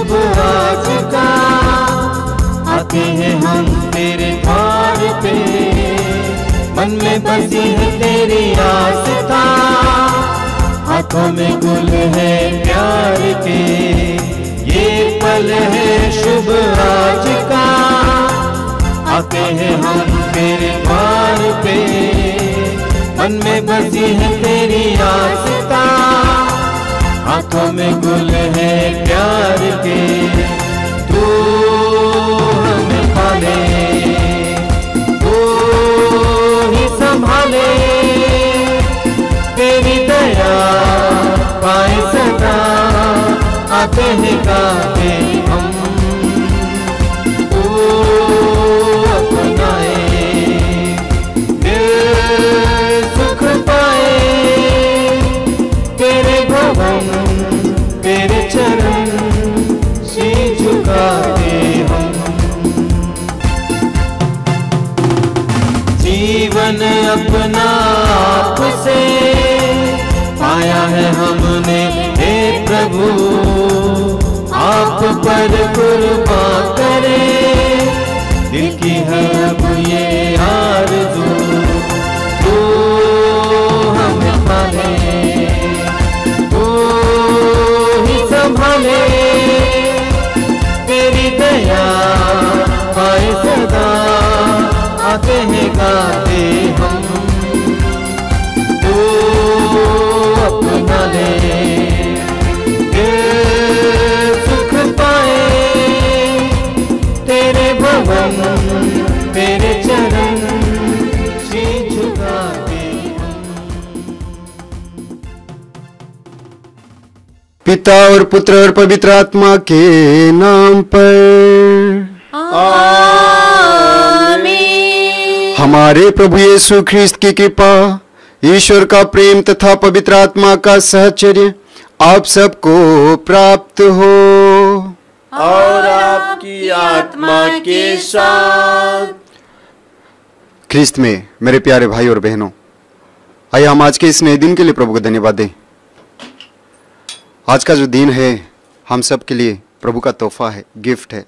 शुभ आज का, आते हैं हम तेरे द्वार पे, मन में बसी है तेरी आस्था, हाथों में गुल है प्यार के, ये पल है शुभ आज का, आते हैं हम तेरे द्वार पे, मन में बसी है तेरी आस्था, हाथों में गुल है प्यार के। तू हमें पाले, तू ही संभाले, तेरी दया पाए सदा, आते हैं गाते हम, तू अपनाए, दिल सुख पाए, तेरे भवन तेरे चरण शीश झुकाते हम। जीवन अपना आपसे पाया है हमने हे प्रभु, आप पर कुर्बान करे, दिल की है अब ये आरज़ू, तू हमें पाले, तू ही संभाले, तेरी दया पाए सदा, आते हैं गाते हम, तू अपना ले, दिल सुख पाए, तेरे भवन तेरे चरण शीश झुकाते हम। पिता और पुत्र और पवित्र आत्मा के नाम पर आमीन। हमारे प्रभु यीशु ख्रिस्त की कृपा, ईश्वर का प्रेम तथा पवित्र आत्मा का सहचर्य आप सबको प्राप्त हो और आपकी आत्मा के साथ। ख्रिस्त में मेरे प्यारे भाई और बहनों, आइए हम आज के इस नए दिन के लिए प्रभु को धन्यवाद दें। आज का जो दिन है हम सब के लिए प्रभु का तोहफा है, गिफ्ट है।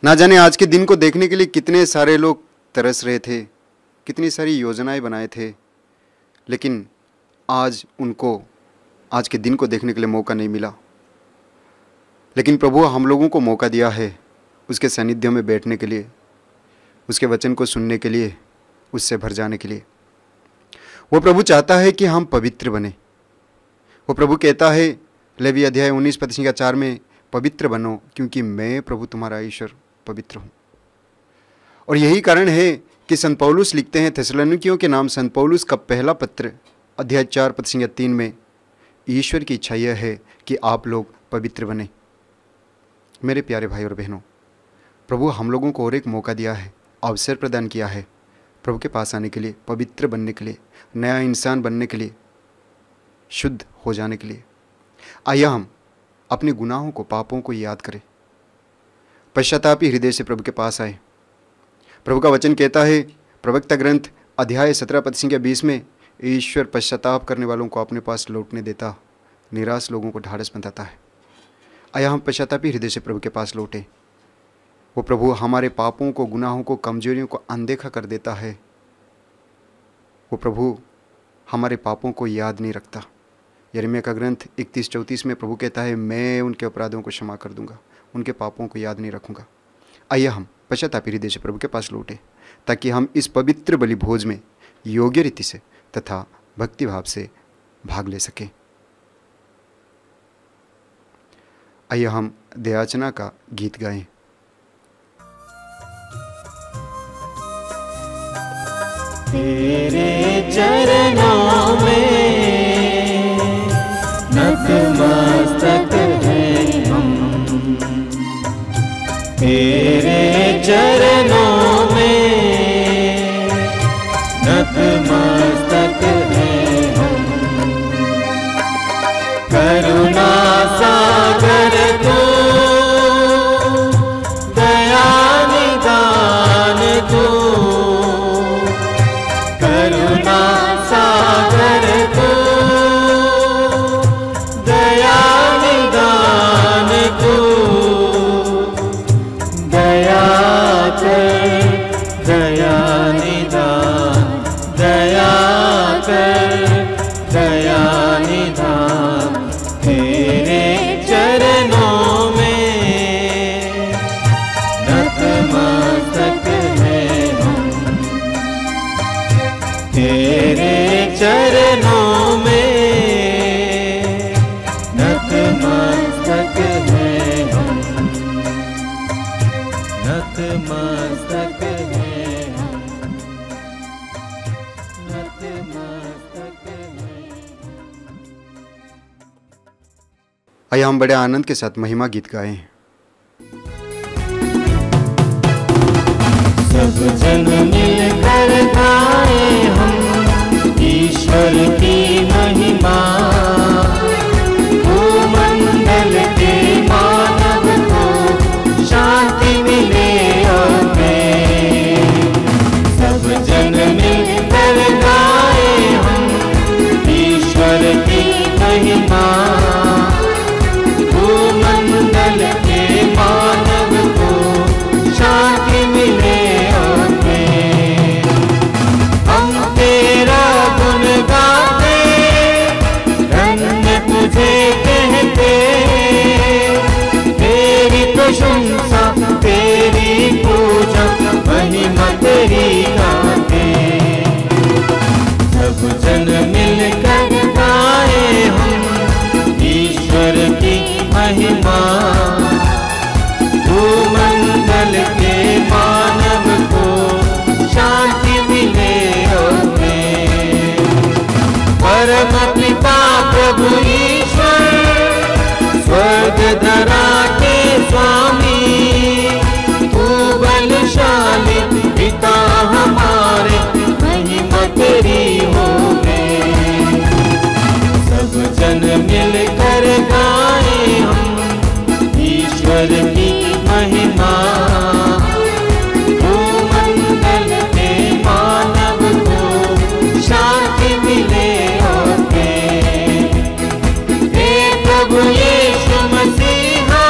ना जाने आज के दिन को देखने के लिए कितने सारे लोग तरस रहे थे, कितनी सारी योजनाएं बनाए थे, लेकिन आज उनको आज के दिन को देखने के लिए मौका नहीं मिला। लेकिन प्रभु हम लोगों को मौका दिया है उसके सानिध्य में बैठने के लिए, उसके वचन को सुनने के लिए, उससे भर जाने के लिए। वो प्रभु चाहता है कि हम पवित्र बने। वो प्रभु कहता है लेवी अध्याय 19 पद 4 में, पवित्र बनो क्योंकि मैं प्रभु तुम्हारा ईश्वर पवित्र हूँ। और यही कारण है कि संत पौलुस लिखते हैं थिस्सलुनीकियों के नाम संत पौलुस का पहला पत्र अध्याय 4 पद 3 में, ईश्वर की इच्छा यह है कि आप लोग पवित्र बने। मेरे प्यारे भाई और बहनों, प्रभु हम लोगों को और एक मौका दिया है, अवसर प्रदान किया है प्रभु के पास आने के लिए, पवित्र बनने के लिए, नया इंसान बनने के लिए, शुद्ध हो जाने के लिए। आइए हम अपने गुनाहों को, पापों को याद करें, पश्चातापी हृदय से प्रभु के पास आए। प्रभु का वचन कहता है प्रवक्ता ग्रंथ अध्याय 17 पद 20 में, ईश्वर पश्चाताप करने वालों को अपने पास लौटने देता, निराश लोगों को ढाढ़स बंधाता है। आया हम पश्चातापी हृदय से प्रभु के पास लौटे। वो प्रभु हमारे पापों को, गुनाहों को, कमजोरियों को अनदेखा कर देता है। वो प्रभु हमारे पापों को याद नहीं रखता। यिर्मयाह का ग्रंथ 31-34 में प्रभु कहता है, मैं उनके अपराधों को क्षमा कर दूंगा, उनके पापों को याद नहीं रखूंगा। आइए हम पश्चातापी हृदय से प्रभु के पास लौटे, ताकि हम इस पवित्र बलि भोज में योग्य रीति से तथा भक्तिभाव से भाग ले सकें। आइए हम दयाचना का गीत गाएं। तेरे चरणों में नतमस्तक हैं हम, तेरे चरणों में नतमस्तक हैं हम। करुणा सागर तू, दया निदान तू, करुणा सागर तू, दया निदान तू, नतमस्तक हैं हम, नतमस्तक हैं। आइए हम बड़े आनंद के साथ महिमा गीत गाएं। सब जन मिलकर गाए हम ईश्वर की महिमा, भूमंडल के मानव को शांति मिले और प्रेम। सब जन मिलकर गाए हम ईश्वर की महिमा, भूमंडल के मानव को शांति मिले और प्रेम। हम तेरा गुण गाते, धन्य तुझे कहते, तेरी प्रशंसा तेरी पूजा महिमा तेरी गाते। सब जन मिलकर गाए हम ईश्वर की महिमा, भूमंडल के मानव को शांति मिले और प्रेम। परम पिता प्रभु ईश्वर, स्वर्ग धरा के स्वामी, तू बलशाली पिता हमारे, महिमा तेरी होवे। सब जन मिलकर गाए हम ईश्वर की महिमा, भूमंडल के मानव को शांति मिले और प्रेम। हे प्रभु यीशु मसीहा,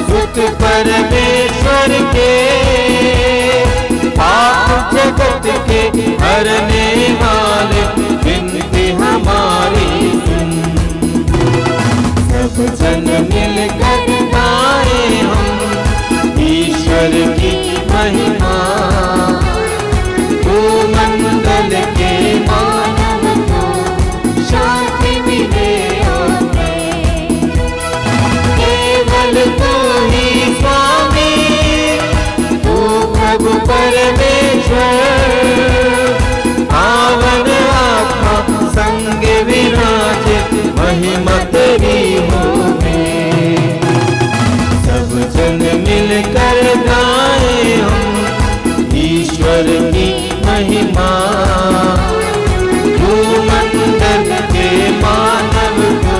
सुत परमेश्वर के, पाप जगत के हरने वाले, विनती हमारी सुन। सब जन मिलकर गाए हम ईश्वर की महिमा, भूमंडल के मानव को शांति मिले और प्रेम। केवल तू ही स्वामी, तू प्रभु परमेश्वर, पावन आत्मा संग विराजे, महिमा तेरी होवे। सब जन मिलकर गाए हम ईश्वर की महिमा, भूमंडल के मानव को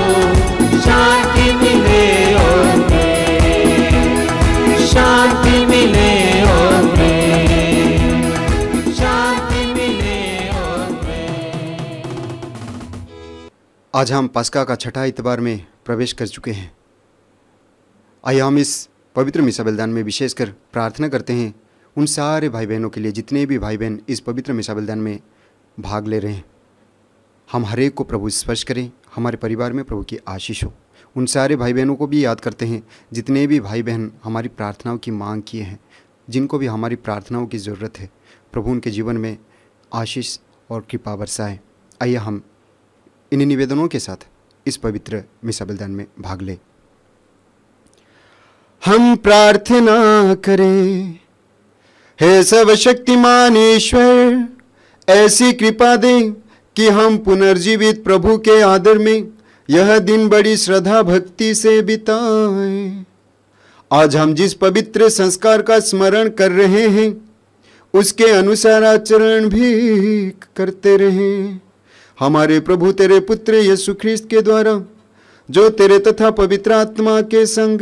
शांति मिले और प्रेम। शांति मिले और प्रेम, शांति मिले और प्रेम। आज हम पास्का का छठा इतवार में प्रवेश कर चुके हैं। आइए हम इस पवित्र मिसा बलिदान में विशेषकर प्रार्थना करते हैं उन सारे भाई बहनों के लिए, जितने भी भाई बहन इस पवित्र मिसा बलिदान में भाग ले रहे हैं। हम हर एक को प्रभु स्पर्श करें, हमारे परिवार में प्रभु की आशीष हो। उन सारे भाई बहनों को भी याद करते हैं जितने भी भाई बहन हमारी प्रार्थनाओं की मांग किए हैं, जिनको भी हमारी प्रार्थनाओं की ज़रूरत है। प्रभु उनके जीवन में आशीष और कृपा बरसाए। आइए हम इन निवेदनों के साथ इस पवित्र मिसा बलिदान में भाग ले। हम प्रार्थना करें। हे सर्वशक्तिमान ईश्वर, ऐसी कृपा दे कि हम पुनर्जीवित प्रभु के आदर में यह दिन बड़ी श्रद्धा भक्ति से बिताएं। आज हम जिस पवित्र संस्कार का स्मरण कर रहे हैं, उसके अनुसार आचरण भी करते रहें। हमारे प्रभु तेरे पुत्र यीशु ख्रिस्त के द्वारा, जो तेरे तथा पवित्र आत्मा के संग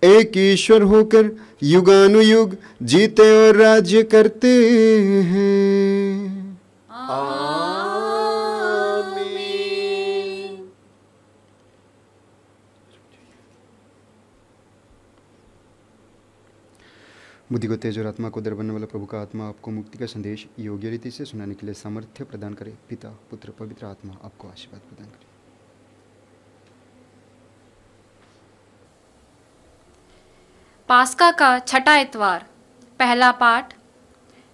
एक ईश्वर होकर युगानुयुग जीते और राज्य करते हैं। आमीन। बुद्धि को तेज और आत्मा को दर बनने वाला प्रभु का आत्मा आपको मुक्ति का संदेश योग्य रीति से सुनाने के लिए सामर्थ्य प्रदान करे। पिता पुत्र पवित्र आत्मा आपको आशीर्वाद प्रदान करे। पास्का का छठा इतवार। पहला पाठ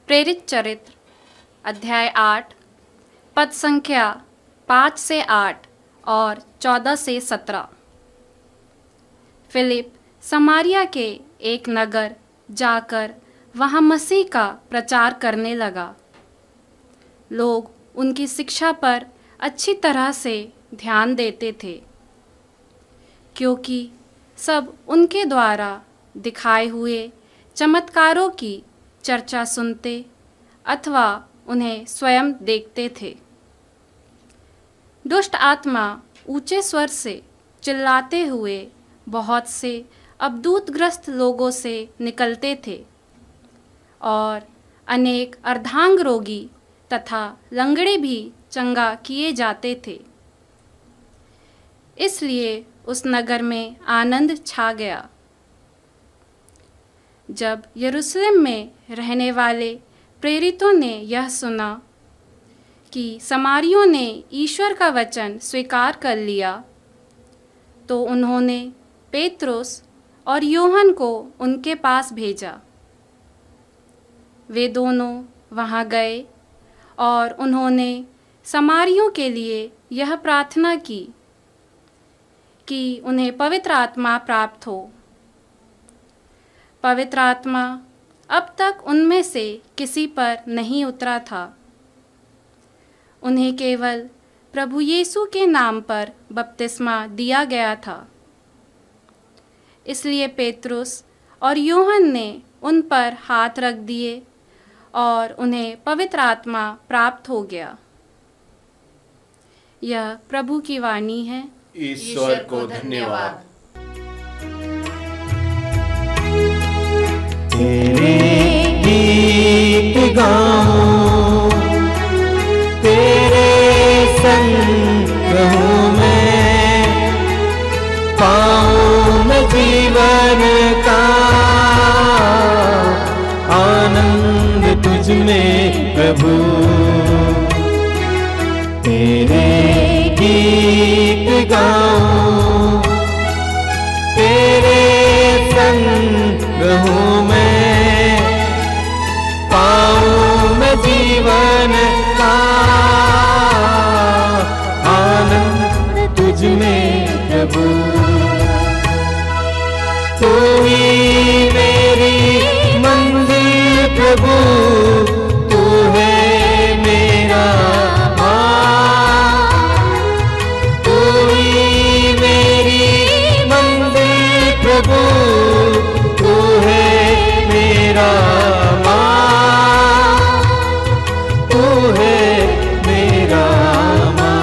प्रेरित चरित्र अध्याय 8 पद संख्या 5 से 8 और 14 से 17। फिलिप समारिया के एक नगर जाकर वहाँ मसीह का प्रचार करने लगा। लोग उनकी शिक्षा पर अच्छी तरह से ध्यान देते थे, क्योंकि सब उनके द्वारा दिखाए हुए चमत्कारों की चर्चा सुनते अथवा उन्हें स्वयं देखते थे। दुष्ट आत्मा ऊंचे स्वर से चिल्लाते हुए बहुत से अबदूतग्रस्त लोगों से निकलते थे और अनेक अर्धांग रोगी तथा लंगड़े भी चंगा किए जाते थे। इसलिए उस नगर में आनंद छा गया। जब यरूशलेम में रहने वाले प्रेरितों ने यह सुना कि समारियों ने ईश्वर का वचन स्वीकार कर लिया, तो उन्होंने पेत्रुस और यूहन्ना को उनके पास भेजा। वे दोनों वहाँ गए और उन्होंने समारियों के लिए यह प्रार्थना की कि उन्हें पवित्र आत्मा प्राप्त हो। पवित्र आत्मा अब तक उनमें से किसी पर नहीं उतरा था। उन्हें केवल प्रभु यीशु के नाम पर बपतिस्मा दिया गया था। इसलिए पेत्रुस और यूहन्ना ने उन पर हाथ रख दिए और उन्हें पवित्र आत्मा प्राप्त हो गया। यह प्रभु की वाणी है। ईश्वर को धन्यवाद। तेरे गीत गाऊं, तेरे संग रहूं मैं, पाऊं मैं जीवन का आनंद तुझ में प्रभु। तेरे गीत गाऊं, तेरे संग रहूं मैं, पाऊं मैं जीवन का आनंद तुझ में प्रभु। तू ही मेरी मंजिल प्रभु, तू है मेरा प्रभु, तू है मेरा माँ, तू है मेरा माँ।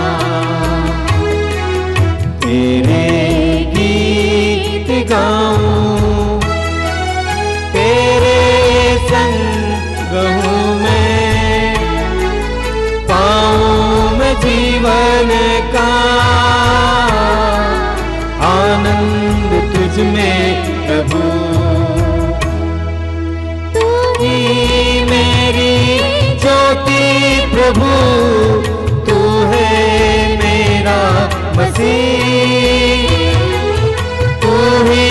तेरे गीत गाऊं, तेरे संग रहूं मैं, पाऊं मैं जीवन का आनंद तुझ में प्रभु। तू ही मेरी ज्योति प्रभु, तू है मेरा मसीह। तू ही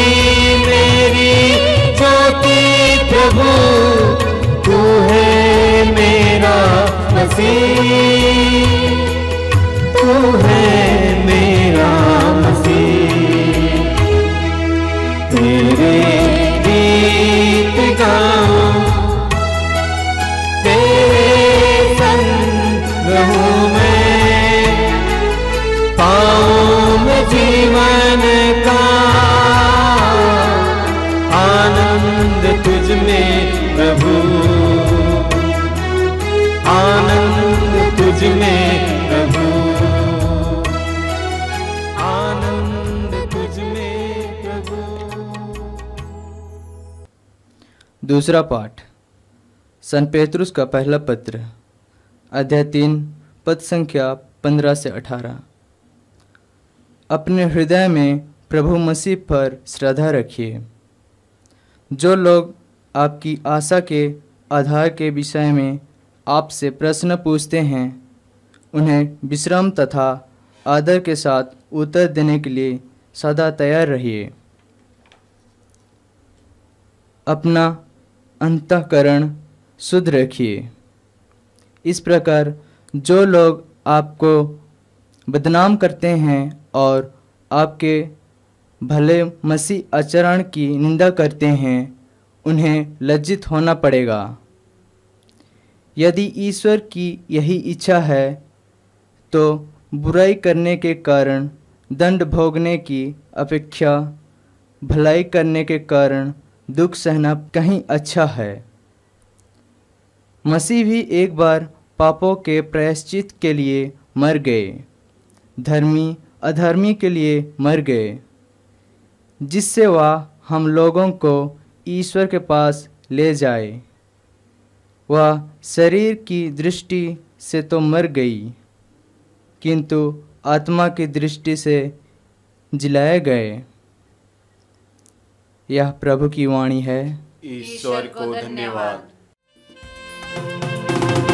मेरी ज्योति प्रभु, तू है मेरा मसीह। तू है मेरा मसीह। तेरे गीत गाऊं, तेरे संग रहूं मैं, पाऊं मैं जीवन का आनंद तुझ में प्रभु। आनंद तुझ में प्रभु, आनंद तुझ में प्रभु। दूसरा पाठ संत पेतरुस का पहला पत्र, अध्याय 3, पद संख्या 15 से 18। अपने हृदय में प्रभु मसीह पर श्रद्धा रखिए। जो लोग आपकी आशा के आधार के विषय में आपसे प्रश्न पूछते हैं, उन्हें विश्राम तथा आदर के साथ उत्तर देने के लिए सदा तैयार रहिए। अपना अंतःकरण शुद्ध रखिए। इस प्रकार जो लोग आपको बदनाम करते हैं और आपके भले मसीह आचरण की निंदा करते हैं, उन्हें लज्जित होना पड़ेगा। यदि ईश्वर की यही इच्छा है तो बुराई करने के कारण दंड भोगने की अपेक्षा भलाई करने के कारण दुख सहना कहीं अच्छा है। मसीह भी एक बार पापों के प्रायश्चित के लिए मर गए, धर्मी अधर्मी के लिए मर गए, जिससे वह हम लोगों को ईश्वर के पास ले जाए। वह शरीर की दृष्टि से तो मर गई, किंतु आत्मा की दृष्टि से जिलाए गए। यह प्रभु की वाणी है। ईश्वर को धन्यवाद।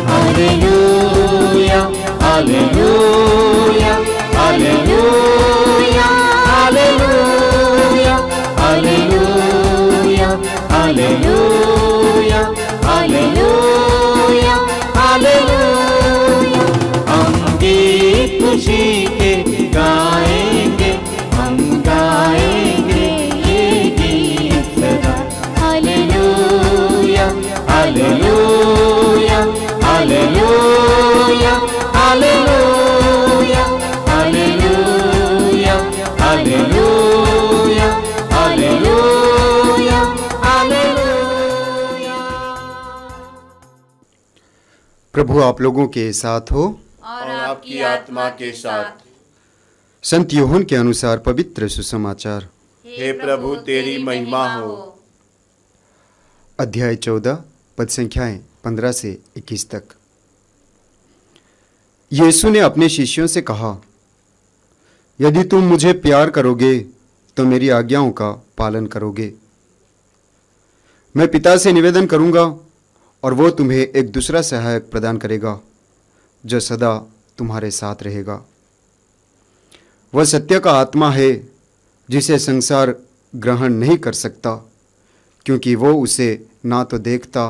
Hallelujah hallelujah hallelujah hallelujah hallelujah hallelujah hallelujah hallelujah. हम गीत खुशी के गाएंगे, हम गाएंगे ये गीत सदा। Hallelujah hallelujah hallelujah hallelujah hallelujah hallelujah hallelujah hallelujah. प्रभु आप लोगों के साथ हो और आपकी आत्मा के साथ। संत यूहन्ना के अनुसार पवित्र सुसमाचार। हे प्रभु तेरी महिमा हो। अध्याय 14 पद संख्याएं 15 से 21 तक। यीशु ने अपने शिष्यों से कहा, यदि तुम मुझे प्यार करोगे तो मेरी आज्ञाओं का पालन करोगे। मैं पिता से निवेदन करूंगा और वो तुम्हें एक दूसरा सहायक प्रदान करेगा जो सदा तुम्हारे साथ रहेगा। वह सत्य का आत्मा है जिसे संसार ग्रहण नहीं कर सकता, क्योंकि वो उसे ना तो देखता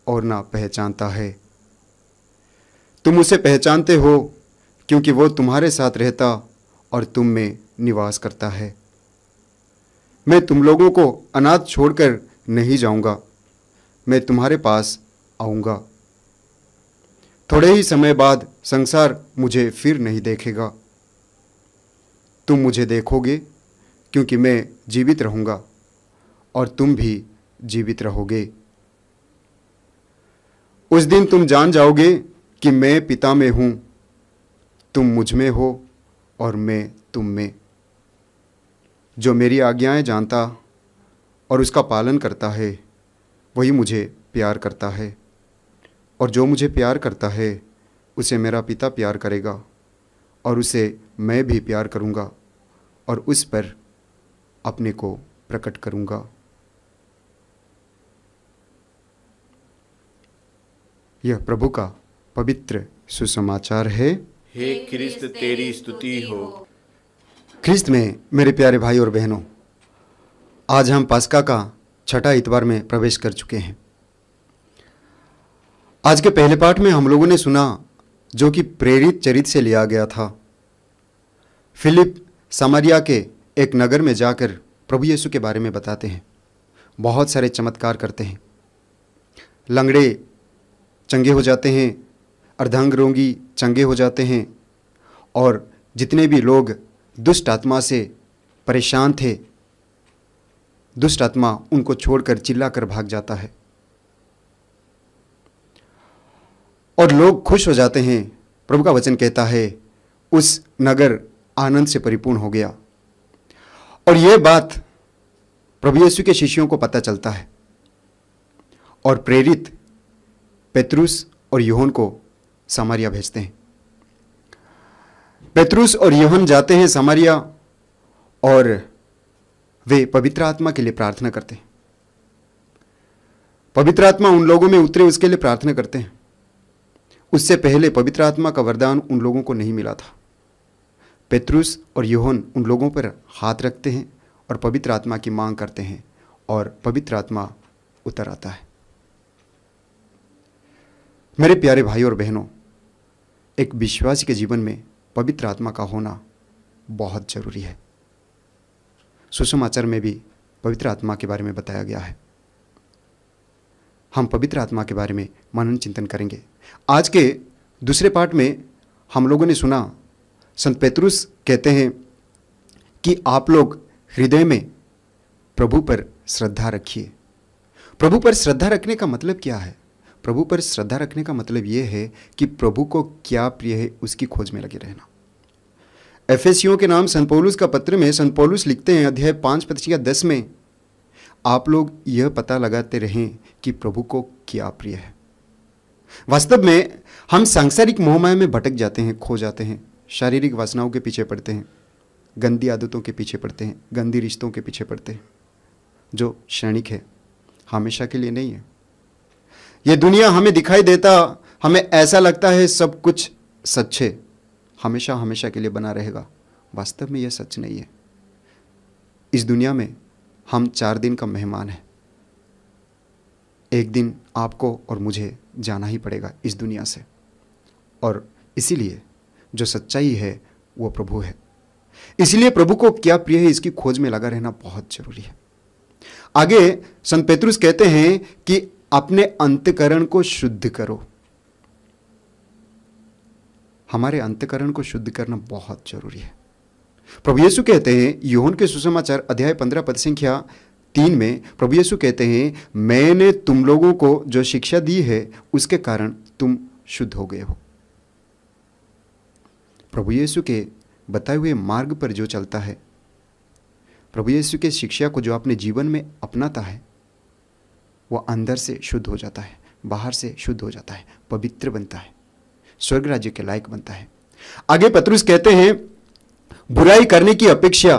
और ना पहचानता है। तुम उसे पहचानते हो क्योंकि वो तुम्हारे साथ रहता और तुम में निवास करता है। मैं तुम लोगों को अनाथ छोड़कर नहीं जाऊंगा, मैं तुम्हारे पास आऊंगा। थोड़े ही समय बाद संसार मुझे फिर नहीं देखेगा। तुम मुझे देखोगे क्योंकि मैं जीवित रहूंगा और तुम भी जीवित रहोगे। उस दिन तुम जान जाओगे कि मैं पिता में हूं, तुम मुझ में हो और मैं तुम में। जो मेरी आज्ञाएं जानता और उसका पालन करता है वही मुझे प्यार करता है, और जो मुझे प्यार करता है उसे मेरा पिता प्यार करेगा, और उसे मैं भी प्यार करूंगा और उस पर अपने को प्रकट करूंगा। यह प्रभु का पवित्र सुसमाचार है। हे ख्रिस्त तेरी स्तुति हो। ख्रिस्त में मेरे प्यारे भाई और बहनों, आज हम पास्का का छठा इतवार में प्रवेश कर चुके हैं। आज के पहले पाठ में हम लोगों ने सुना, जो कि प्रेरित चरित्र से लिया गया था। फिलिप सामरिया के एक नगर में जाकर प्रभु यीशु के बारे में बताते हैं, बहुत सारे चमत्कार करते हैं। लंगड़े चंगे हो जाते हैं, अर्धांग रोगी चंगे हो जाते हैं, और जितने भी लोग दुष्ट आत्मा से परेशान थे, दुष्ट आत्मा उनको छोड़कर चिल्लाकर भाग जाता है और लोग खुश हो जाते हैं। प्रभु का वचन कहता है उस नगर आनंद से परिपूर्ण हो गया। और यह बात प्रभु यीशु के शिष्यों को पता चलता है, और प्रेरित पेतरुस और यूहन्ना को सामरिया भेजते हैं। पेतरुस और यूहन्ना जाते हैं सामरिया और वे पवित्र आत्मा के लिए प्रार्थना करते हैं। पवित्र आत्मा उन लोगों में उतरे उसके लिए प्रार्थना करते हैं। उससे पहले पवित्र आत्मा का वरदान उन लोगों को नहीं मिला था। पेतरुस और यूहन्ना उन लोगों पर हाथ रखते हैं और पवित्र आत्मा की मांग करते हैं, और पवित्र आत्मा उतर आता है। मेरे प्यारे भाई और बहनों, एक विश्वासी के जीवन में पवित्र आत्मा का होना बहुत जरूरी है। सुसमाचार में भी पवित्र आत्मा के बारे में बताया गया है। हम पवित्र आत्मा के बारे में मनन चिंतन करेंगे। आज के दूसरे पाठ में हम लोगों ने सुना, संत पेतरुस कहते हैं कि आप लोग हृदय में प्रभु पर श्रद्धा रखिए। प्रभु पर श्रद्धा रखने का मतलब क्या है? प्रभु पर श्रद्धा रखने का मतलब यह है कि प्रभु को क्या प्रिय है उसकी खोज में लगे रहना। एफेसियों के नाम संत पौलुस का पत्र में संत पौलुस लिखते हैं, अध्याय 5 पद 10 में, आप लोग यह पता लगाते रहें कि प्रभु को क्या प्रिय है। वास्तव में हम सांसारिक मोहमाया में भटक जाते हैं, खो जाते हैं, शारीरिक वासनाओं के पीछे पड़ते हैं, गंदी आदतों के पीछे पड़ते हैं, गंदी रिश्तों के पीछे पड़ते हैं, जो क्षणिक है, हमेशा के लिए नहीं है। ये दुनिया हमें दिखाई देता, हमें ऐसा लगता है सब कुछ सच है, हमेशा हमेशा के लिए बना रहेगा। वास्तव में यह सच नहीं है। इस दुनिया में हम 4 दिन का मेहमान हैं। एक दिन आपको और मुझे जाना ही पड़ेगा इस दुनिया से, और इसीलिए जो सच्चाई है वो प्रभु है। इसलिए प्रभु को क्या प्रिय है इसकी खोज में लगा रहना बहुत जरूरी है। आगे संत पेतरुस कहते हैं कि अपने अंतकरण को शुद्ध करो। हमारे अंतकरण को शुद्ध करना बहुत जरूरी है। प्रभु यीशु कहते हैं यूहन्ना के सुसमाचार अध्याय 15 पद संख्या 3 में, प्रभु यीशु कहते हैं, मैंने तुम लोगों को जो शिक्षा दी है उसके कारण तुम शुद्ध हो गए हो। प्रभु यीशु के बताए हुए मार्ग पर जो चलता है, प्रभु यीशु के शिक्षा को जो अपने जीवन में अपनाता है, वो अंदर से शुद्ध हो जाता है, बाहर से शुद्ध हो जाता है, पवित्र बनता है, स्वर्ग राज्य के लायक बनता है। आगे पतरुस कहते हैं, बुराई करने की अपेक्षा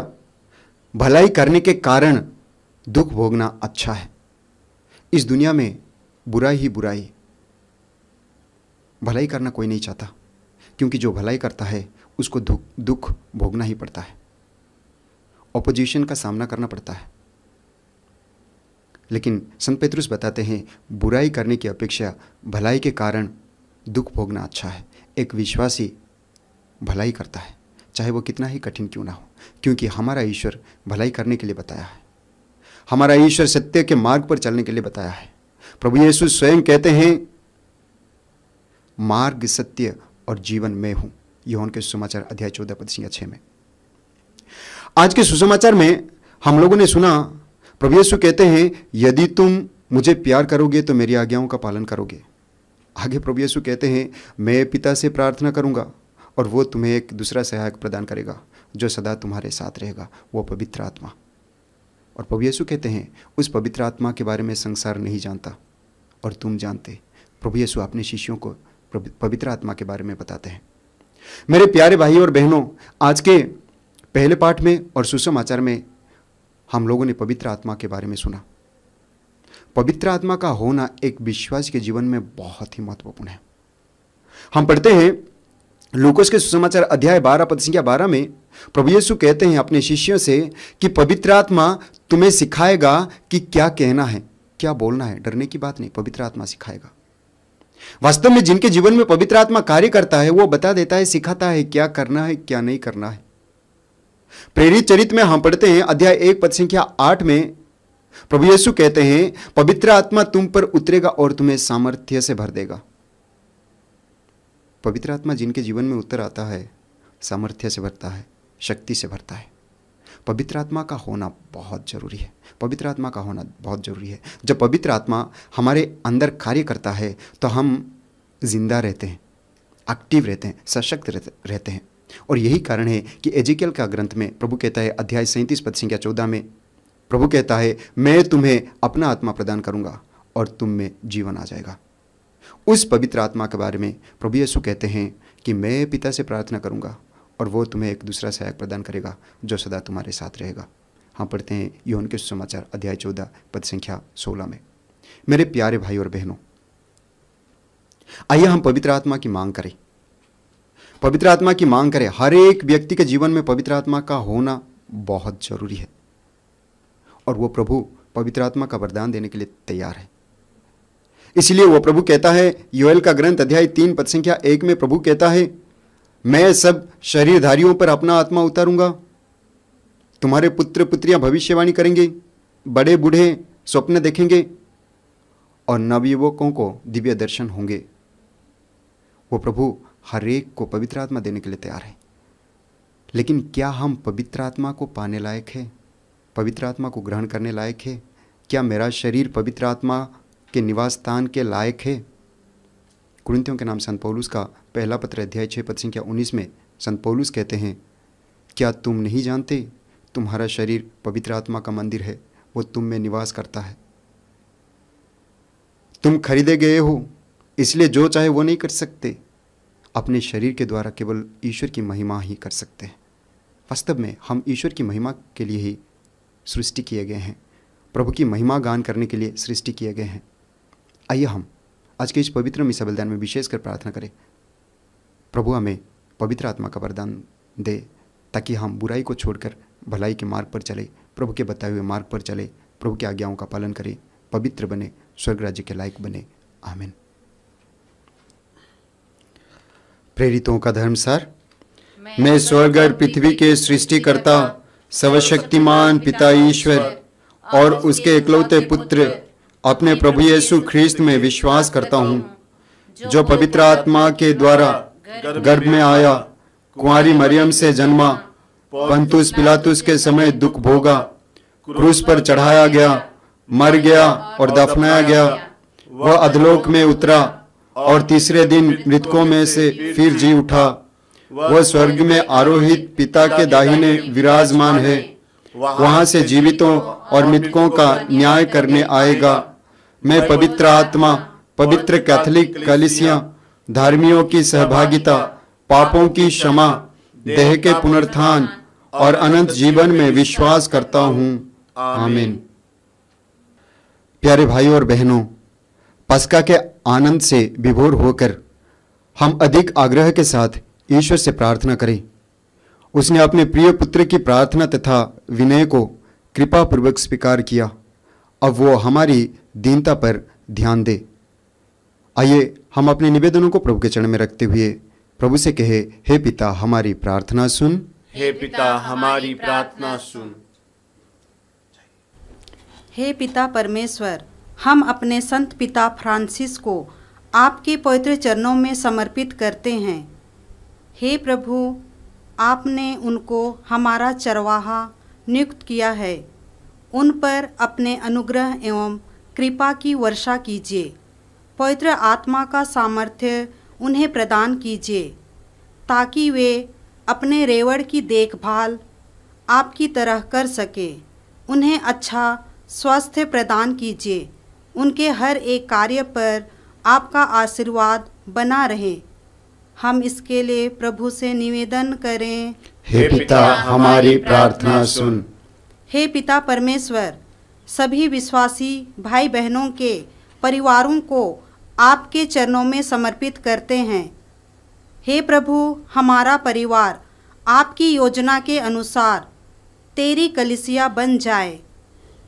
भलाई करने के कारण दुख भोगना अच्छा है। इस दुनिया में बुराई ही बुराई, भलाई करना कोई नहीं चाहता, क्योंकि जो भलाई करता है उसको दुख भोगना ही पड़ता है, ऑपोजिशन का सामना करना पड़ता है। लेकिन संत पेतरुस बताते हैं बुराई करने की अपेक्षा भलाई के कारण दुख भोगना अच्छा है। एक विश्वासी भलाई करता है, चाहे वो कितना ही कठिन क्यों ना हो, क्योंकि हमारा ईश्वर भलाई करने के लिए बताया है। हमारा ईश्वर सत्य के मार्ग पर चलने के लिए बताया है। प्रभु यीशु स्वयं कहते हैं, मार्ग, सत्य और जीवन मैं हूं। यूहन्ना के सुसमाचार अध्याय 14 पद 6 में। आज के सुसमाचार में हम लोगों ने सुना, प्रभु यीशु कहते हैं, यदि तुम मुझे प्यार करोगे तो मेरी आज्ञाओं का पालन करोगे। आगे प्रभु यीशु कहते हैं, मैं पिता से प्रार्थना करूंगा और वो तुम्हें एक दूसरा सहायक प्रदान करेगा जो सदा तुम्हारे साथ रहेगा, वो पवित्र आत्मा। और प्रभु यीशु कहते हैं, उस पवित्र आत्मा के बारे में संसार नहीं जानता और तुम जानते। प्रभु यीशु अपने शिष्यों को पवित्र आत्मा के बारे में बताते हैं। मेरे प्यारे भाई और बहनों, आज के पहले पाठ में और सुसमाचार में हम लोगों ने पवित्र आत्मा के बारे में सुना। पवित्र आत्मा का होना एक विश्वासी के जीवन में बहुत ही महत्वपूर्ण है। हम पढ़ते हैं लूकोस के सुसमाचार अध्याय 12 पद संख्या 12 में, प्रभु यीशु कहते हैं अपने शिष्यों से कि पवित्र आत्मा तुम्हें सिखाएगा कि क्या कहना है, क्या बोलना है। डरने की बात नहीं, पवित्र आत्मा सिखाएगा। वास्तव में जिनके जीवन में पवित्र आत्मा कार्य करता है वो बता देता है, सिखाता है क्या करना है, क्या नहीं करना है। प्रेरित चरित्र में हम पढ़ते हैं अध्याय 1 पद संख्या 8 में, प्रभु यीशु कहते हैं, पवित्र आत्मा तुम पर उतरेगा और तुम्हें सामर्थ्य से भर देगा। पवित्र आत्मा जिनके जीवन में उतर आता है, सामर्थ्य से भरता है, शक्ति से भरता है। पवित्र आत्मा का होना बहुत जरूरी है। पवित्र आत्मा का होना बहुत जरूरी है। जब पवित्र आत्मा हमारे अंदर कार्य करता है तो हम जिंदा रहते हैं, एक्टिव रहते हैं, सशक्त रहते हैं। और यही कारण है कि एजेकियल का ग्रंथ में प्रभु कहता है अध्याय 37 पद संख्या 14 में, प्रभु कहता है, मैं तुम्हें अपना आत्मा प्रदान करूंगा और तुम में जीवन आ जाएगा। उस पवित्र आत्मा के बारे में प्रभु यीशु कहते हैं कि मैं पिता से प्रार्थना करूंगा और वो तुम्हें एक दूसरा सहायक प्रदान करेगा जो सदा तुम्हारे साथ रहेगा। हम पढ़ते हैं यूहन्ना के सुसमाचार अध्याय 14 पद संख्या 16 में। मेरे प्यारे भाई और बहनों, आइए हम पवित्र आत्मा की मांग करें। पवित्र आत्मा की मांग करें। हर एक व्यक्ति के जीवन में पवित्र आत्मा का होना बहुत जरूरी है और वो प्रभु पवित्र आत्मा का वरदान देने के लिए तैयार है। इसलिए वो प्रभु कहता है, योएल का ग्रंथ अध्याय 3 पद संख्या 1 में प्रभु कहता है, मैं सब शरीरधारियों पर अपना आत्मा उतारूंगा, तुम्हारे पुत्र पुत्रियां भविष्यवाणी करेंगे, बड़े बूढ़े स्वप्न देखेंगे और नवयुवकों को दिव्य दर्शन होंगे। वो प्रभु हर एक को पवित्र आत्मा देने के लिए तैयार है। लेकिन क्या हम पवित्र आत्मा को पाने लायक है? पवित्र आत्मा को ग्रहण करने लायक है? क्या मेरा शरीर पवित्र आत्मा के निवास स्थान के लायक है? कुरिन्थियों के नाम संत पौलुस का पहला पत्र अध्याय 6 पद संख्या 19 में संत पौलुस कहते हैं, क्या तुम नहीं जानते तुम्हारा शरीर पवित्र आत्मा का मंदिर है, वो तुम में निवास करता है। तुम खरीदे गए हो, इसलिए जो चाहे वो नहीं कर सकते। अपने शरीर के द्वारा केवल ईश्वर की महिमा ही कर सकते हैं। वास्तव में हम ईश्वर की महिमा के लिए ही सृष्टि किए गए हैं, प्रभु की महिमा गान करने के लिए सृष्टि किए गए हैं। आइए हम आज के इस पवित्र मिसा बलिदान में विशेषकर प्रार्थना करें, प्रभु हमें पवित्र आत्मा का वरदान दे, ताकि हम बुराई को छोड़कर भलाई के मार्ग पर चले, प्रभु के बताए हुए मार्ग पर चले, प्रभु की आज्ञाओं का पालन करें, पवित्र बने, स्वर्ग राज्य के लायक बने। आमीन। प्रेरितों का धर्मसार। मैं स्वर्ग और पृथ्वी के सृष्टिकर्ता सर्वशक्तिमान पिता ईश्वर और उसके इकलौते पुत्र अपने प्रभु यीशु ख्रीस्त में विश्वास करता हूँ, जो पवित्र आत्मा के द्वारा गर्भ में आया, कुंवारी मरियम से जन्मा, पंतुस पिलातुस के समय दुख भोगा, क्रूस पर चढ़ाया गया, मर गया और दफनाया गया। वह अधलोक में उतरा और तीसरे दिन मृतकों में से फिर जी उठा। वह स्वर्ग में आरोहित पिता के दाहिने विराजमान है। वहां से जीवितों और मृतकों का न्याय करने आएगा। मैं पवित्र आत्मा, पवित्र कैथोलिक कलीसिया, धर्मियों की सहभागिता, पापों की क्षमा, देह के पुनरुत्थान और अनंत जीवन में विश्वास करता हूँ। आमीन। प्यारे भाइयों और बहनों, पस्का के आनंद से विभोर होकर हम अधिक आग्रह के साथ ईश्वर से प्रार्थना करें। उसने अपने प्रिय पुत्र की प्रार्थना तथा विनय को कृपा पूर्वक स्वीकार किया। अब वो हमारी दीनता पर ध्यान दे। आइए हम अपने निवेदनों को प्रभु के चरण में रखते हुए प्रभु से कहे, हे पिता हमारी प्रार्थना सुन। हे पिता हमारी प्रार्थना सुन। हे पिता परमेश्वर, हम अपने संत पिता फ्रांसिस को आपके पवित्र चरणों में समर्पित करते हैं। हे प्रभु, आपने उनको हमारा चरवाहा नियुक्त किया है। उन पर अपने अनुग्रह एवं कृपा की वर्षा कीजिए। पवित्र आत्मा का सामर्थ्य उन्हें प्रदान कीजिए, ताकि वे अपने रेवड़ की देखभाल आपकी तरह कर सके। उन्हें अच्छा स्वास्थ्य प्रदान कीजिए। उनके हर एक कार्य पर आपका आशीर्वाद बना रहे। हम इसके लिए प्रभु से निवेदन करें। हे पिता हमारी प्रार्थना सुन। हे पिता परमेश्वर, सभी विश्वासी भाई बहनों के परिवारों को आपके चरणों में समर्पित करते हैं। हे प्रभु, हमारा परिवार आपकी योजना के अनुसार तेरी कलीसिया बन जाए,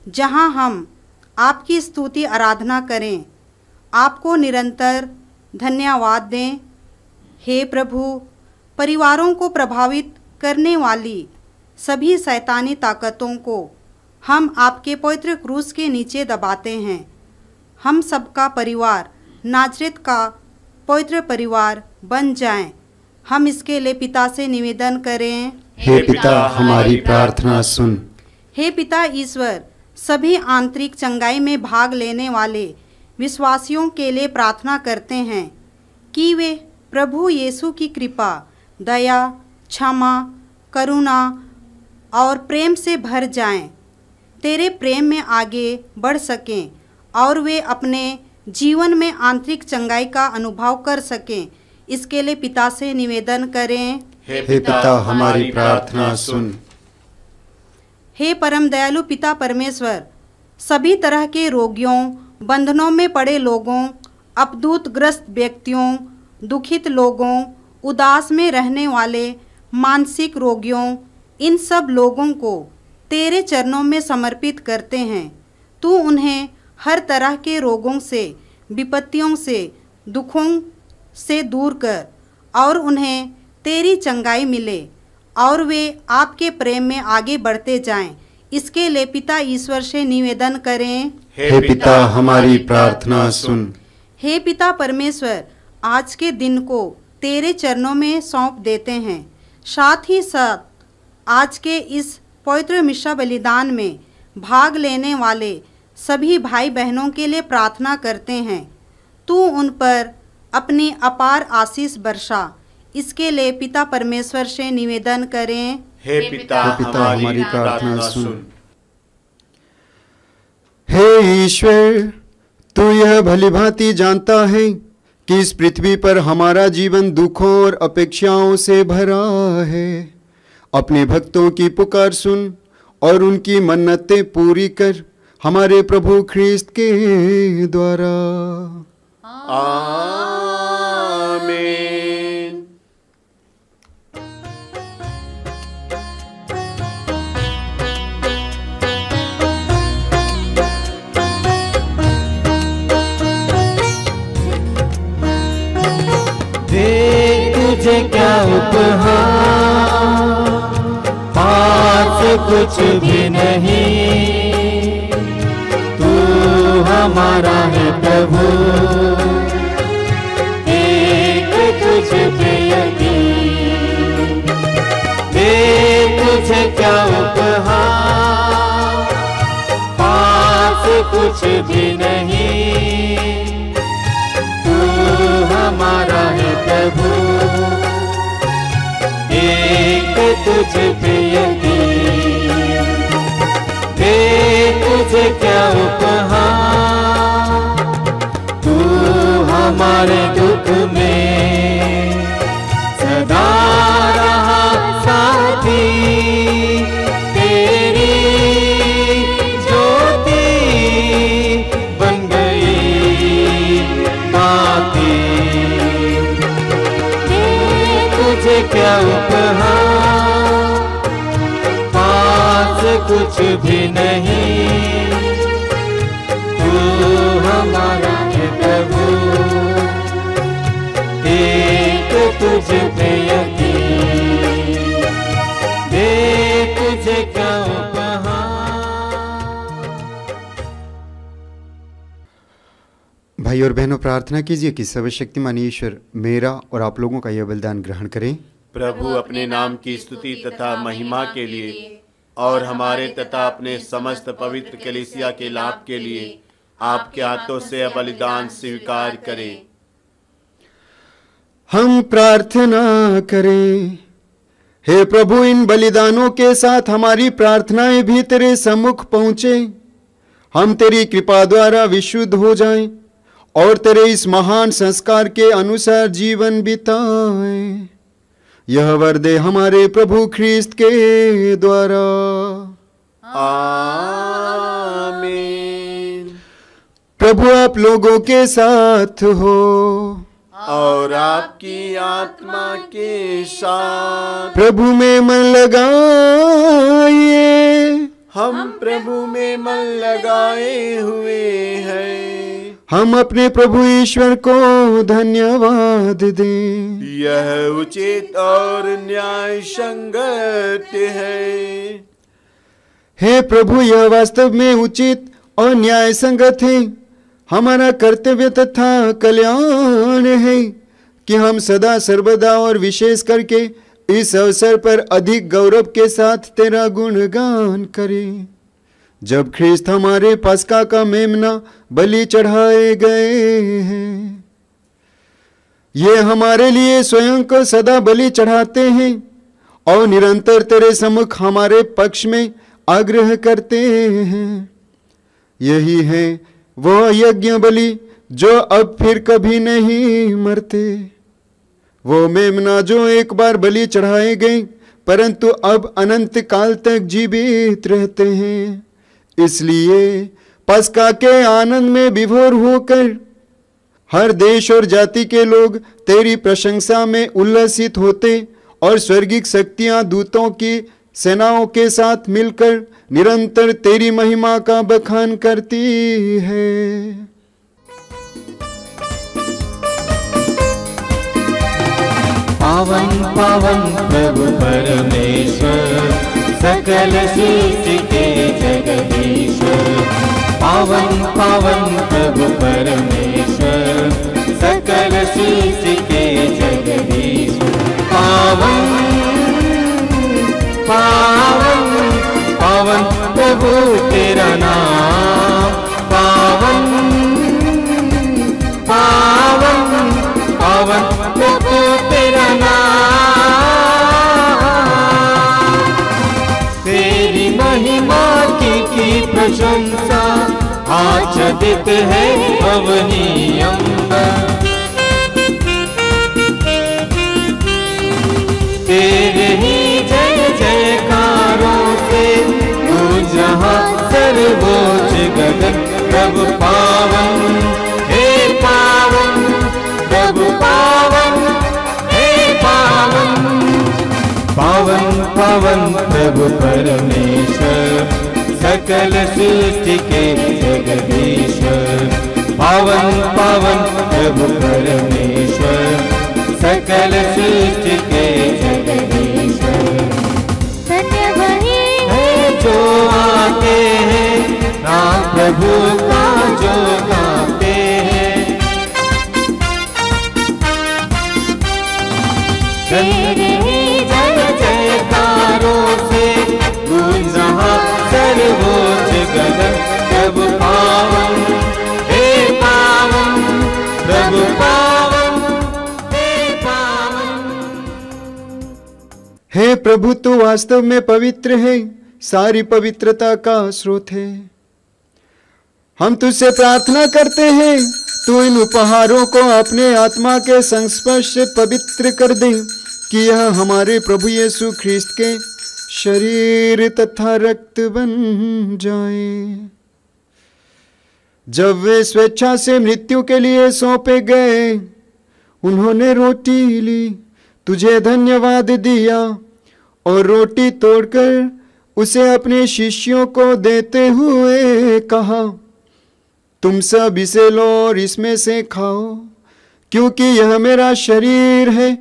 जहां हम आपकी स्तुति आराधना करें, आपको निरंतर धन्यवाद दें। हे प्रभु, परिवारों को प्रभावित करने वाली सभी शैतानी ताकतों को हम आपके पवित्र क्रूस के नीचे दबाते हैं। हम सबका परिवार नाजरेत का पवित्र परिवार बन जाएं। हम इसके लिए पिता से निवेदन करें। हे पिता हमारी प्रार्थना सुन। हे पिता ईश्वर, सभी आंतरिक चंगाई में भाग लेने वाले विश्वासियों के लिए प्रार्थना करते हैं कि वे प्रभु यीशु की कृपा, दया, क्षमा, करुणा और प्रेम से भर जाएं, तेरे प्रेम में आगे बढ़ सकें और वे अपने जीवन में आंतरिक चंगाई का अनुभव कर सकें। इसके लिए पिता से निवेदन करें। हे पिता हमारी प्रार्थना सुन। हे परम दयालु पिता परमेश्वर, सभी तरह के रोगियों, बंधनों में पड़े लोगों, अपदूतग्रस्त व्यक्तियों, दुखित लोगों, उदास में रहने वाले मानसिक रोगियों, इन सब लोगों को तेरे चरणों में समर्पित करते हैं। तू उन्हें हर तरह के रोगों से, विपत्तियों से, दुखों से दूर कर और उन्हें तेरी चंगाई मिले और वे आपके प्रेम में आगे बढ़ते जाएं। इसके लिए पिता ईश्वर से निवेदन करें। हे पिता हमारी प्रार्थना सुन। हे पिता परमेश्वर, आज के दिन को तेरे चरणों में सौंप देते हैं। साथ ही साथ आज के इस पवित्र मिशा बलिदान में भाग लेने वाले सभी भाई बहनों के लिए प्रार्थना करते हैं। तू उन पर अपनी अपार आशीष बरसा। इसके लिए पिता परमेश्वर से निवेदन करें। हे पिता हमारी प्रार्थना सुन। हे ईश्वर, तू यह भली भांति जानता है कि इस पृथ्वी पर हमारा जीवन दुखों और अपेक्षाओं से भरा है। अपने भक्तों की पुकार सुन और उनकी मन्नतें पूरी कर हमारे प्रभु ख्रीस्त के द्वारा। आमीन। तुझे क्या उपहार, पास कुछ भी नहीं। तू हमारा है प्रभु, एक तुझ पे यकीन। दे तुझे क्या उपहार, पास कुछ भी नहीं। तू हमारा है प्रभु, एक तुझ पे यकीन। दे तुझे क्या उपहार, तू हमारे दुख में सदा रहा साथी। तेरी ज्योति बन गई बाती। तुझे क्या उपहार, पास कुछ भी नहीं। तू हमारा है प्रभु, एक तुझ पे यकीन। दे तुझे क्या उपहार। भाई और बहनों, प्रार्थना कीजिए कि सर्वशक्तिमान ईश्वर मेरा और आप लोगों का यह बलिदान ग्रहण करें। प्रभु अपने नाम की स्तुति तथा महिमा के लिए और हमारे तथा अपने समस्त पवित्र कलीसिया के लाभ के लिए आपके हाथों से यह बलिदान स्वीकार करें। हम प्रार्थना करें। हे प्रभु, इन बलिदानों के साथ हमारी प्रार्थनाएं भी तेरे सम्मुख पहुंचे। हम तेरी कृपा द्वारा विशुद्ध हो जाएं और तेरे इस महान संस्कार के अनुसार जीवन बिताएं। यह वर दे हमारे प्रभु ख्रीस्त के द्वारा। आमीन। प्रभु आप लोगों के साथ हो और आपकी आत्मा के साथ। प्रभु में मन लगाइए। हम प्रभु में मन लगाए हुए हैं। हम अपने प्रभु ईश्वर को धन्यवाद दें। यह उचित और न्याय संगत है। हे प्रभु, यह वास्तव में उचित और न्याय संगत है। हमारा कर्तव्य तथा कल्याण है कि हम सदा सर्वदा और विशेष करके इस अवसर पर अधिक गौरव के साथ तेरा गुणगान करें। जब ख्रीस्त हमारे पस्का का मेमना बलि चढ़ाए गए हैं, ये हमारे लिए स्वयं को सदा बलि चढ़ाते हैं और निरंतर तेरे सम्मुख हमारे पक्ष में आग्रह करते हैं। यही है वह यज्ञ बलि जो अब फिर कभी नहीं मरते। वो मेमना जो एक बार बलि चढ़ाए गए परंतु अब अनंत काल तक जीवित रहते हैं। इसलिए पस्का के आनंद में विभोर होकर हर देश और जाति के लोग तेरी प्रशंसा में उल्लसित होते और स्वर्गिक शक्तियां दूतों की सेनाओं के साथ मिलकर निरंतर तेरी महिमा का बखान करती है। पावन पावन प्रभु परमेश्वर, सकल सृष्टि के जगदीश्वर। पावन पावन प्रभु परमेश्वर सकल सृष्टि के जगदीश। पावन पावन पावन प्रभु तेरा नाम, पावन पावन पावन प्रभु तेरा नाम। तेरी महिमा की प्रशंसा आच्छादित है अवनी अंबर। तेरे ही जय जयकारों से गूंज रहा सर्वोच्च गगन। प्रभु पावन हे पावन, प्रभु पावन हे पावन। पावन पावन प्रभु परमेश्वर सकल सृष्टि के जगदीश्वर। पावन पावन प्रभु परमेश्वर सकल सृष्टि के जगदीश्वर। धन्य वही है जो आते हैं नाम प्रभु का जो गाते हैं। तेरे ही जय जयकारों से गूंज रहा सर्वोच्च गगन। प्रभु पावन हे पावन, प्रभु पावन हे पावन। हे प्रभु तू वास्तव में पवित्र है, सारी पवित्रता का स्रोत है। हम तुझसे प्रार्थना करते हैं तू इन उपहारों को अपने आत्मा के संस्पर्श से पवित्र कर दे कि यह हमारे प्रभु यीशु ख्रिस्त के शरीर तथा रक्त बन जाए। जब वे स्वेच्छा से मृत्यु के लिए सौंपे गए, उन्होंने रोटी ली, तुझे धन्यवाद दिया और रोटी तोड़कर उसे अपने शिष्यों को देते हुए कहा, तुम सब इसे लो और इसमें से खाओ, क्योंकि यह मेरा शरीर है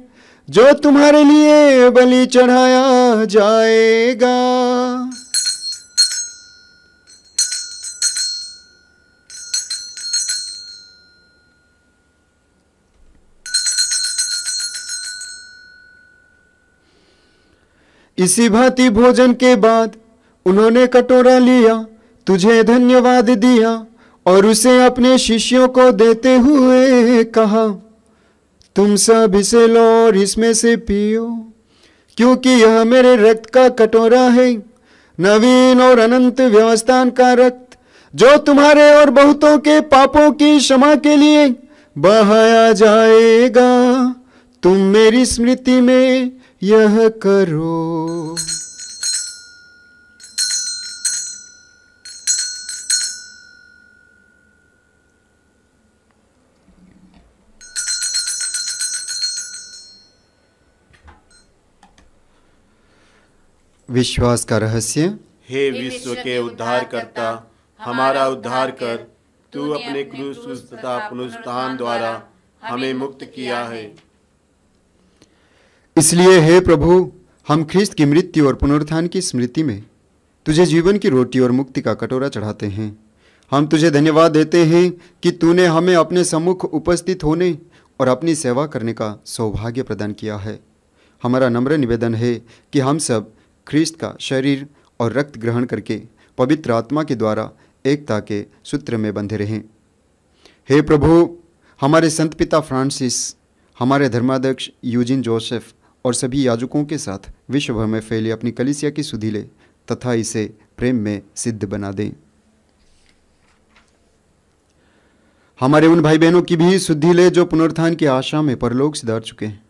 जो तुम्हारे लिए बलि चढ़ाया जाएगा। इसी भांति भोजन के बाद उन्होंने कटोरा लिया, तुझे धन्यवाद दिया और उसे अपने शिष्यों को देते हुए कहा, तुम सब इसे लो और इसमें से पियो, क्योंकि यह मेरे रक्त का कटोरा है, नवीन और अनंत व्यवस्थान का रक्त, जो तुम्हारे और बहुतों के पापों की क्षमा के लिए बहाया जाएगा। तुम मेरी स्मृति में यह करो। विश्वास का रहस्य। हे विश्व के उद्धारकर्ता, हमारा उद्धार कर। तू अपने क्रूस तथा पुनरुत्थान द्वारा हमें मुक्त किया है। इसलिए हे प्रभु, हम ख्रिस्त की मृत्यु और पुनरुत्थान की स्मृति में तुझे जीवन की रोटी और मुक्ति का कटोरा चढ़ाते हैं। हम तुझे धन्यवाद देते हैं कि तूने हमें अपने सम्मुख उपस्थित होने और अपनी सेवा करने का सौभाग्य प्रदान किया है। हमारा नम्र निवेदन है कि हम सब ख्रिस्त का शरीर और रक्त ग्रहण करके पवित्र आत्मा के द्वारा एकता के सूत्र में बंधे रहें। हे प्रभु, हमारे संत पिता फ्रांसिस, हमारे धर्माध्यक्ष यूजिन जोसेफ और सभी याजकों के साथ विश्व भर में फैली अपनी कलीसिया की सुधि ले तथा इसे प्रेम में सिद्ध बना दें। हमारे उन भाई बहनों की भी शुद्धि ले जो पुनरुत्थान की आशा में परलोक सिधार चुके हैं।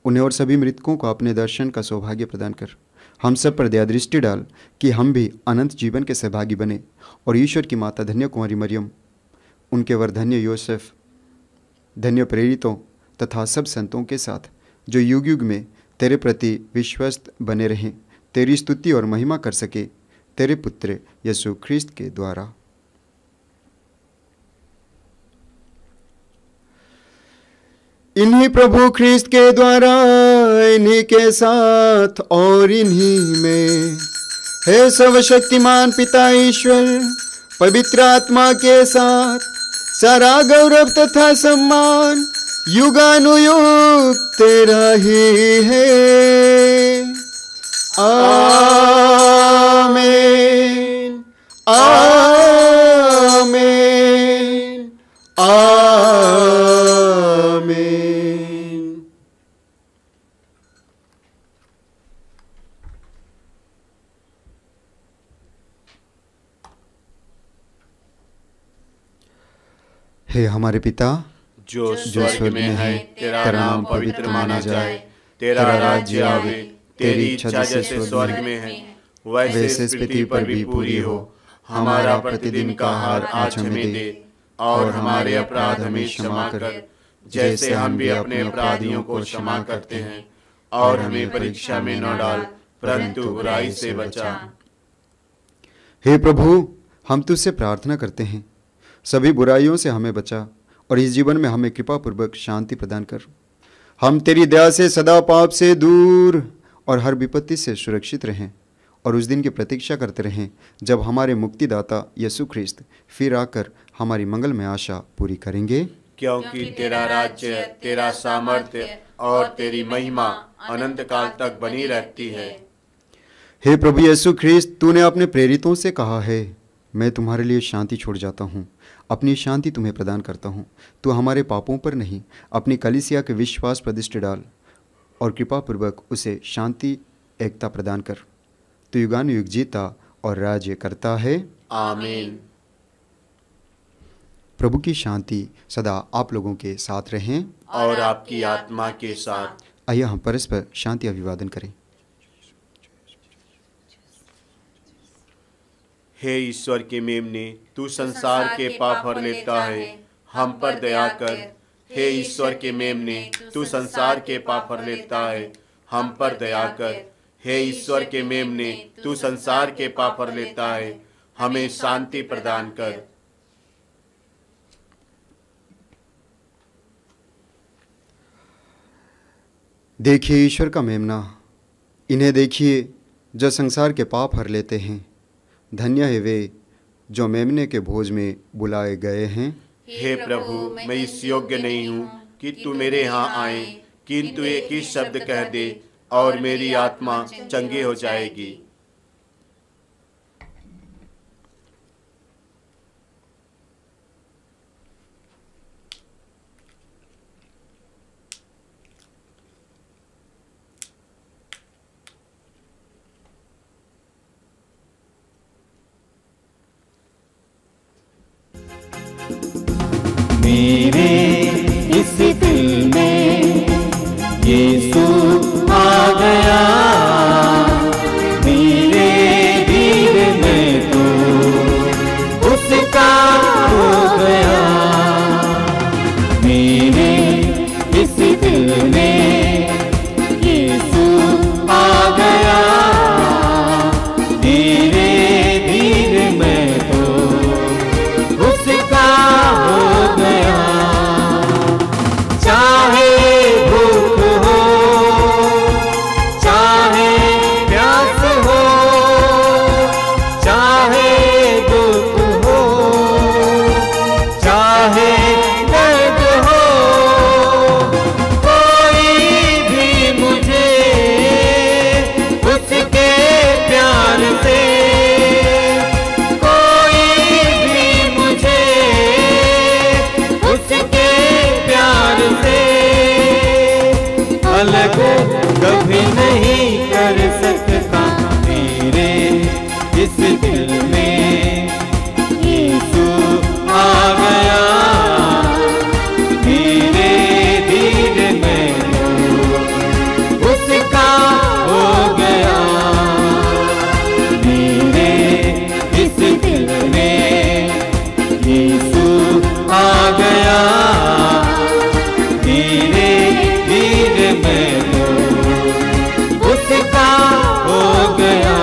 उन्हें और सभी मृतकों को अपने दर्शन का सौभाग्य प्रदान कर हम सब पर दया दृष्टि डाल कि हम भी अनंत जीवन के सहभागी बने और ईश्वर की माता धन्य कुमारी मरियम, उनके वर धन्य योसेफ, धन्य प्रेरितों तथा सब संतों के साथ जो युग युग में तेरे प्रति विश्वस्त बने रहें, तेरी स्तुति और महिमा कर सके, तेरे पुत्र यीशु ख्रिस्त के द्वारा। इन्हीं प्रभु ख्रिस्त के द्वारा, इन्हीं के साथ और इन्हीं में, हे सर्वशक्तिमान पिता ईश्वर, पवित्र आत्मा के साथ सारा गौरव तथा सम्मान युगानुयुग तेरा ही है। आमीन आमीन आमीन। हे हमारे पिता जो स्वर्ग में है, तेरा नाम पवित्र माना जाए, तेरा राज्य आवे, तेरी इच्छा जैसे स्वर्ग में है वैसे इस पृथ्वी पर भी पूरी हो। हमारा प्रतिदिन का आहार आज हमें दे, और हमारे अपराध हमें क्षमा कर, जैसे हम भी अपने अपराधियों को क्षमा करते हैं, और हमें परीक्षा में न डाल, परंतु बुराई से बचा। हे प्रभु, हम तुझसे प्रार्थना करते हैं, सभी बुराइयों से हमें बचा और इस जीवन में हमें कृपा पूर्वक शांति प्रदान कर। हम तेरी दया से सदा पाप से दूर और हर विपत्ति से सुरक्षित रहें, और उस दिन की प्रतीक्षा करते रहें जब हमारे मुक्तिदाता यीशु ख्रिस्त फिर आकर हमारी मंगलमय आशा पूरी करेंगे। क्योंकि तेरा राज्य, तेरा सामर्थ्य और तेरी महिमा अनंत काल तक बनी रहती है। हे प्रभु यीशु ख्रिस्त, तूने अपने प्रेरितों से कहा है, मैं तुम्हारे लिए शांति छोड़ जाता हूँ, अपनी शांति तुम्हें प्रदान करता हूँ। तू हमारे पापों पर नहीं, अपनी कलीसिया के विश्वास पर दृष्टि डाल और कृपा पूर्वक उसे शांति एकता प्रदान कर। तू युगानुयुग जीता और राज्य करता है। आमीन। प्रभु की शांति सदा आप लोगों के साथ रहें और आपकी आत्मा के साथ। आइए हम परस्पर शांति अभिवादन करें। हे ईश्वर के मेमने, तू संसार के पाप हर लेता है, हम पर दया कर। हे ईश्वर के मेमने, तू संसार के पाप हर लेता है, हम पर दया कर। हे ईश्वर के मेमने, तू संसार के पाप हर लेता है, हमें शांति प्रदान कर। देखिए ईश्वर का मेमना, इन्हें देखिए जो संसार के पाप हर लेते हैं। धन्य है वे जो मेमने के भोज में बुलाए गए हैं। हे प्रभु, मैं इस योग्य नहीं हूँ कि तू मेरे यहाँ आए, किंतु एक ही शब्द कह दे और मेरी आत्मा चंगी हो जाएगी। मेरे इस दिल में यीशु आ गया, धीरे धीरे मैं तो उसका हो गया। मेरे इस दिल में यीशु आ गया, धीरे धीरे मैं तो उसका हो गया। चाहे भूख हो, चाहे प्यास हो, चाहे दुख हो, चाहे दर्द हो, कोई भी मुझे उसके प्यार से, कोई भी मुझे उसके प्यार से अलग कभी नहीं कर सकता। मेरे इस दिल में यीशु आ गया, धीरे धीरे मैं तो उसका हो गया। मेरे इस दिल में यीशु आ गया, धीरे धीरे मैं तो उसका हो गया।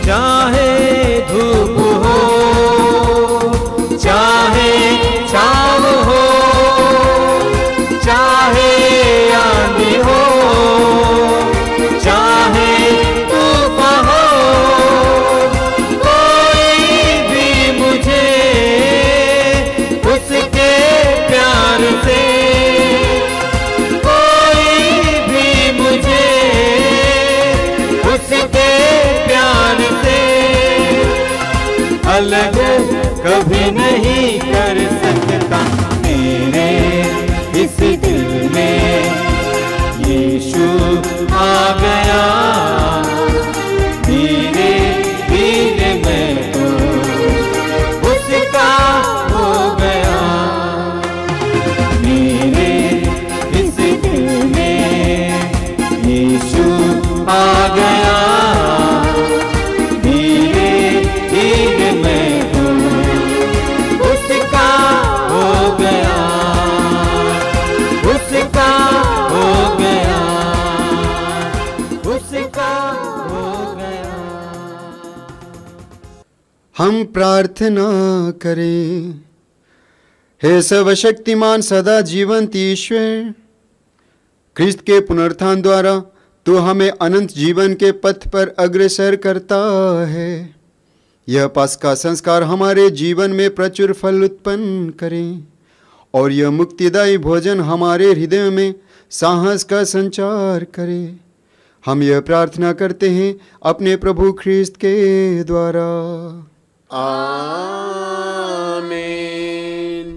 चाहे धूप हो, चाहे छाँव हो, चाहे आंधी हो, अलग कभी नहीं कर सकता। मेरे इस दिल में यीशु आ गया, धीरे धीरे मैं तो उसका हो गया। मेरे इस दिल में यीशु आ गया, धीरे धीरे मैं तो उसका हो गया, उसका हो गया, उसका हो गया। हम प्रार्थना करें। हे सर्वशक्तिमान सदा जीवंत ईश्वर, क्रिस्त के पुनरुत्थान द्वारा तो हमें अनंत जीवन के पथ पर अग्रसर करता है। यह पस्का संस्कार हमारे जीवन में प्रचुर फल उत्पन्न करें और यह मुक्तिदायी भोजन हमारे हृदय में साहस का संचार करे। हम यह प्रार्थना करते हैं अपने प्रभु ख्रिस्त के द्वारा। आमीन।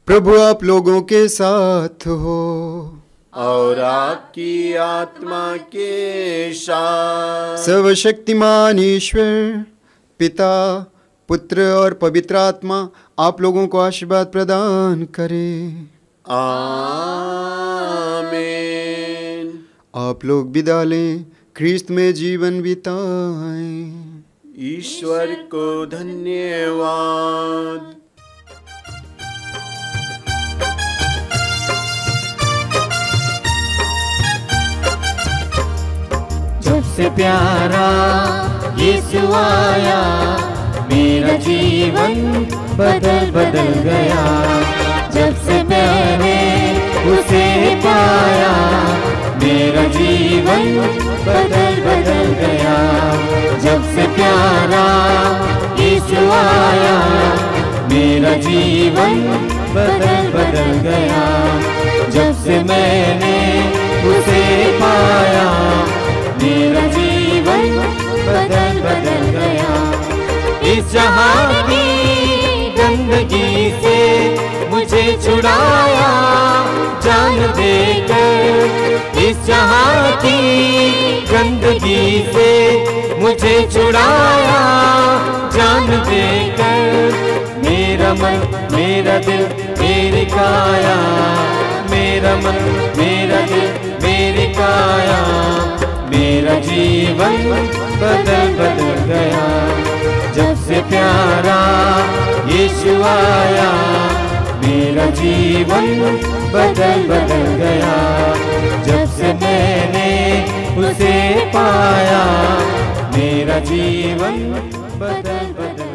प्रभु आप लोगों के साथ हो और आपकी आत्मा के साथ। सर्वशक्तिमान ईश्वर पिता, पुत्र और पवित्र आत्मा आप लोगों को आशीर्वाद प्रदान करे। आमीन। आप लोग विदा लें, ख्रिस्त में जीवन बिताएं। ईश्वर को धन्यवाद। जब से प्यारा यीशु आया, मेरा जीवन बदल बदल गया। जब से मैंने उसे पाया, मेरा जीवन बदल बदल गया। जब से प्यारा यीशु आया, मेरा जीवन बदल बदल गया। जब से मैंने उसे पाया, मेरा जीवन बदल बदल गया। इस जहां की गंदगी से मुझे छुड़ाया जान देकर। इस जहां की गंदगी से मुझे छुड़ाया जान देकर। मेरा मन, मेरा दिल, मेरी काया, मेरा मन, मेरा दिल, मेरी काया, मेरा जीवन बदल बदल गया। जब से प्यारा यीशु आया, मेरा जीवन बदल बदल गया। जब से मैंने उसे पाया, मेरा जीवन बदल बदल